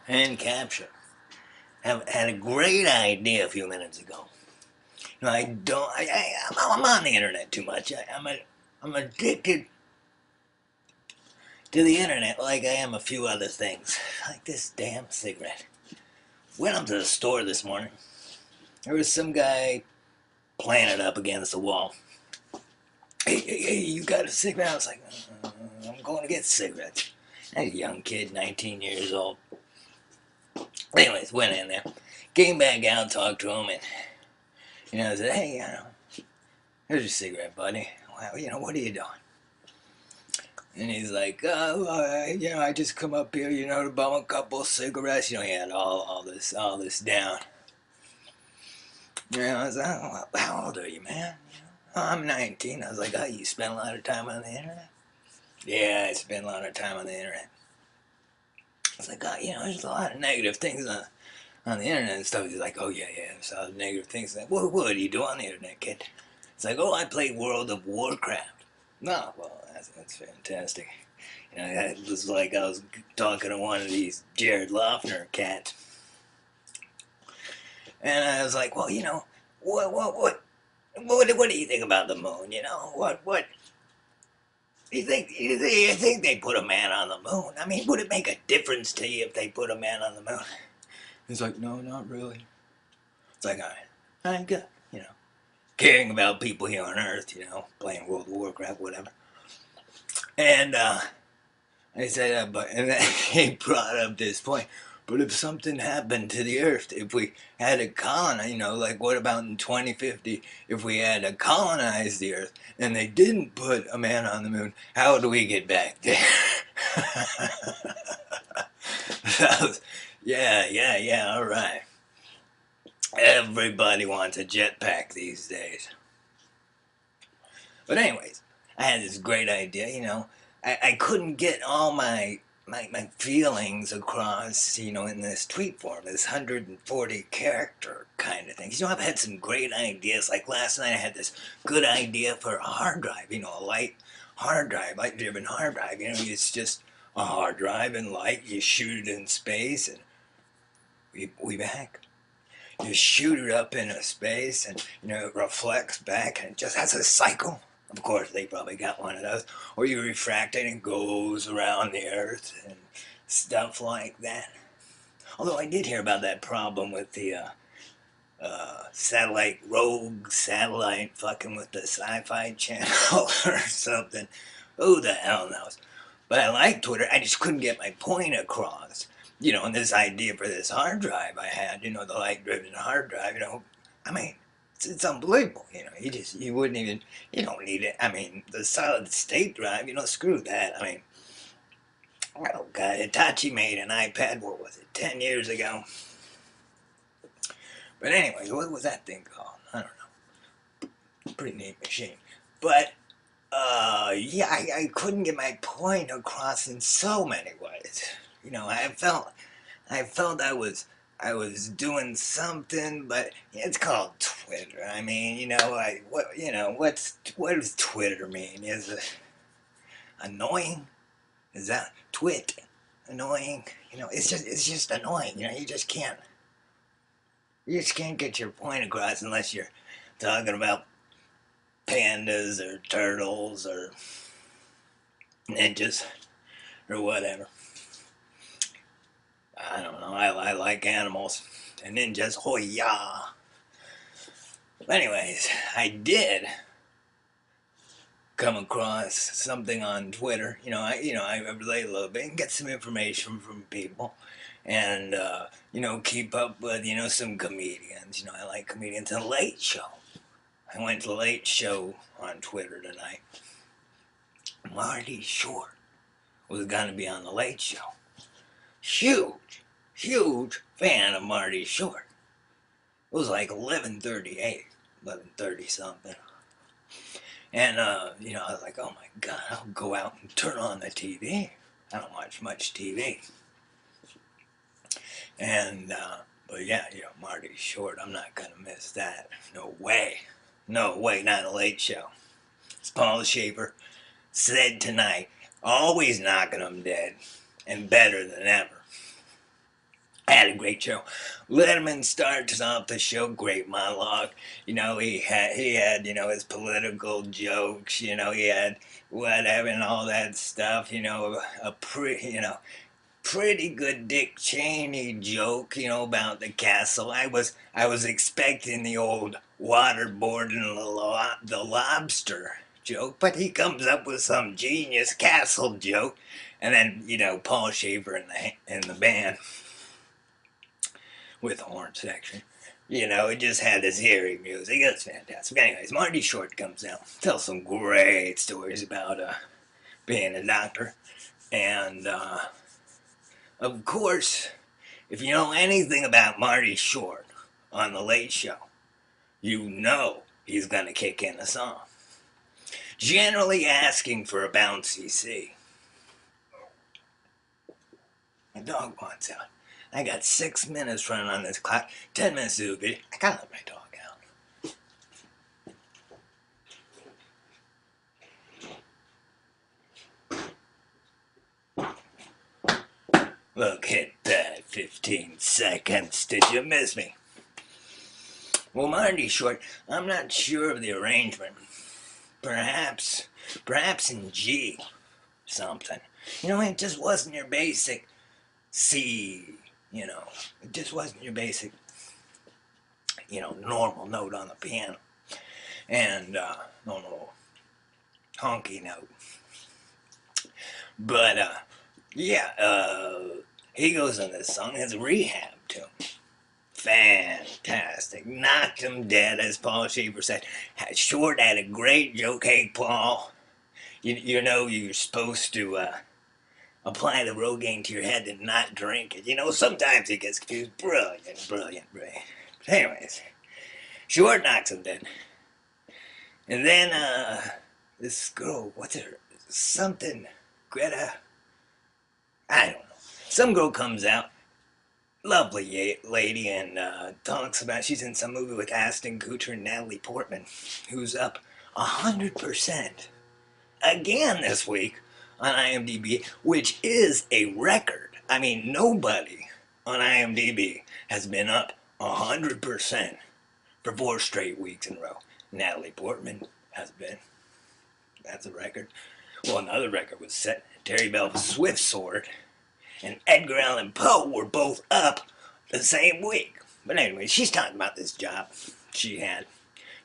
and capture. Have had a great idea a few minutes ago. You know, I don't. I'm on the internet too much. I'm addicted to the internet like I am a few other things, like this damn cigarette. Went up to the store this morning. There was some guy planted up against the wall. Hey, you got a cigarette? I was like, I'm going to get cigarettes. I was a young kid, 19 years old. Anyways, went in there, came back out, talked to him, and I said, hey, here's your cigarette, buddy. Well, what are you doing? And he's like, I just come up here, to bum a couple of cigarettes. He had all this down. I was like, oh, how old are you, man? Oh, I'm 19. I was like, oh, you spend a lot of time on the internet? Yeah, I spend a lot of time on the internet. I was like, oh, there's a lot of negative things on the internet and stuff. He's like, oh, yeah, there's a lot of negative things. Like, what do you do on the internet, kid? It's like, oh, I play World of Warcraft. No, well, that's fantastic. It was like I was talking to one of these Jared Loeffner cats. And I was like, well, what do you think about the moon? What do you think they put a man on the moon? I mean, would it make a difference to you if they put a man on the moon? He's like, no, not really. It's like, I ain't good, caring about people here on Earth, playing World of Warcraft, whatever. And I said, and then he brought up this point. But if something happened to the Earth, if we had to colonize, like what about in 2050, if we had to colonize the Earth and they didn't put a man on the moon, how do we get back there? Yeah, all right. Everybody wants a jetpack these days. But anyways, I had this great idea, I couldn't get all my feelings across, in this tweet form, this 140 character kind of thing. I've had some great ideas. Like last night I had this good idea for a hard drive, a light hard drive, light driven hard drive. It's just a hard drive and light, you shoot it in space and we back. You shoot it up into space and, it reflects back and it just has a cycle. Of course, they probably got one of those. Or you refract it and it goes around the Earth and stuff like that. Although I did hear about that problem with the rogue satellite fucking with the Sci-Fi Channel or something. Who the hell knows? But I like Twitter. I just couldn't get my point across. And this idea for this hard drive I had, the light-driven hard drive, I mean, it's unbelievable. You wouldn't even, you don't need it. I mean, the solid state drive, screw that. I mean, oh God, Hitachi made an iPad, what was it, 10 years ago? But anyway, what was that thing called? I don't know. Pretty neat machine. But, yeah, I couldn't get my point across in so many ways. I felt I was doing something, but it's called Twitter. I mean, what does Twitter mean? Is it annoying? Is that twit annoying? It's just annoying. You just can't get your point across unless you're talking about pandas or turtles or ninjas or whatever. I don't know. I like animals and ninjas. Oh yeah. Anyways, I did come across something on Twitter. I relate a little bit and get some information from people, and keep up with some comedians. I like comedians. And Late Show. I went to the Late Show on Twitter tonight. Marty Short was gonna be on the Late Show. Huge fan of Marty Short. It was like 11:38, 11:30 something. And, I was like, oh my God, I'll go out and turn on the TV. I don't watch much TV. And, but yeah, Marty Short, I'm not gonna miss that. No way, not a Late Show. As Paul Schaefer said tonight, always knocking them dead and better than ever. great show. Letterman starts off the show, great monologue. You know, he had you know, his political jokes. You know, he had whatever and all that stuff. You know, pretty good Dick Cheney joke, you know, about the castle. I was expecting the old waterboard and the lobster joke, but he comes up with some genius castle joke, and then you know Paul Schaefer in the band with the horn section. You know, it just had this eerie music. It's fantastic. Anyways, Marty Short comes out, tells some great stories about being a doctor, and of course, if you know anything about Marty Short on The Late Show, you know he's going to kick in a song. Generally asking for a bouncy C. My dog wants out. I got 6 minutes running on this clock. 10 minutes to do a video. I gotta let my dog out. Look, hit that 15 seconds. Did you miss me? Well, Marty Short, I'm not sure of the arrangement. Perhaps in G something. You know, it just wasn't your basic C, you know. It just wasn't your basic, you know, normal note on the piano. And, no honky note. But, yeah, he goes on this song. It's Rehab, too. Fantastic. Knocked him dead, as Paul Schaefer said. Short had a great joke. Hey, Paul, you know you're supposed to apply the Rogaine to your head and not drink it. You know, sometimes it gets confused. Brilliant. But anyways, Short knocks him dead. And then, this girl, what's her, something, Greta? I don't know. Some girl comes out. Lovely lady, and talks about she's in some movie with Ashton Kutcher and Natalie Portman, who's up 100% again this week on IMDb, which is a record. I mean, nobody on IMDb has been up 100% for 4 straight weeks in a row. Natalie Portman has been. That's a record. Well, another record was set. Terry Bell Swift Sword and Edgar Allan Poe were both up the same week. But anyway, she's talking about this job. She had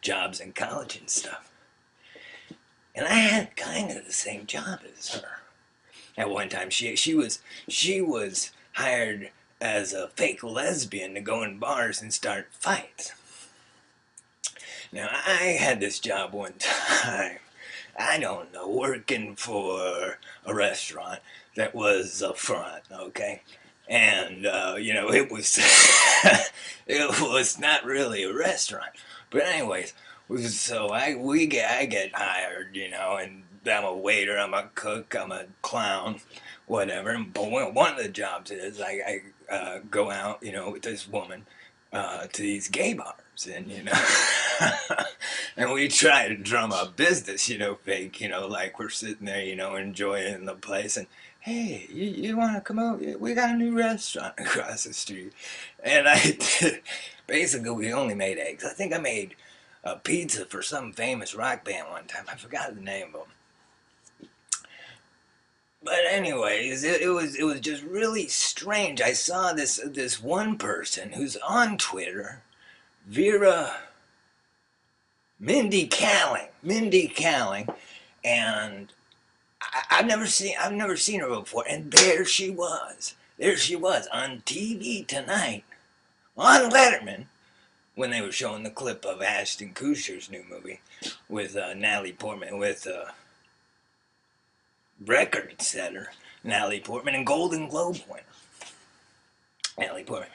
jobs in college and stuff. And I had kind of the same job as her. At one time, she was hired as a fake lesbian to go in bars and start fights. Now, I had this job one time. I don't know, working for a restaurant that was up front, okay? And, you know, it was, it was not really a restaurant. But anyways, so I get hired, you know, and I'm a waiter, I'm a cook, I'm a clown, whatever. But one of the jobs is I go out, you know, with this woman to these gay bars. And, you know, and we try to drum up business, you know, fake, you know, like we're sitting there, you know, enjoying the place. And, hey, you want to come out? We got a new restaurant across the street. And basically, we only made eggs. I think I made a pizza for some famous rock band one time. I forgot the name of them. But anyways, it was just really strange. I saw this one person who's on Twitter, Mindy Kaling, and I've never seen her before, and there she was on TV tonight on Letterman when they were showing the clip of Ashton Kutcher's new movie with Natalie Portman, with record setter Natalie Portman and Golden Globe winner Natalie Portman.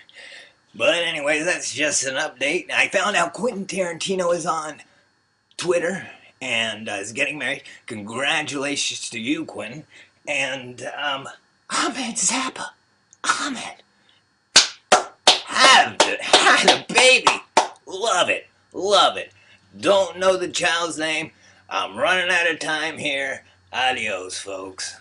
But anyway, that's just an update. I found out Quentin Tarantino is on Twitter and is getting married. Congratulations to you, Quentin. And Ahmed Zappa. Ahmed. Had a baby. Love it. Don't know the child's name. I'm running out of time here. Adios, folks.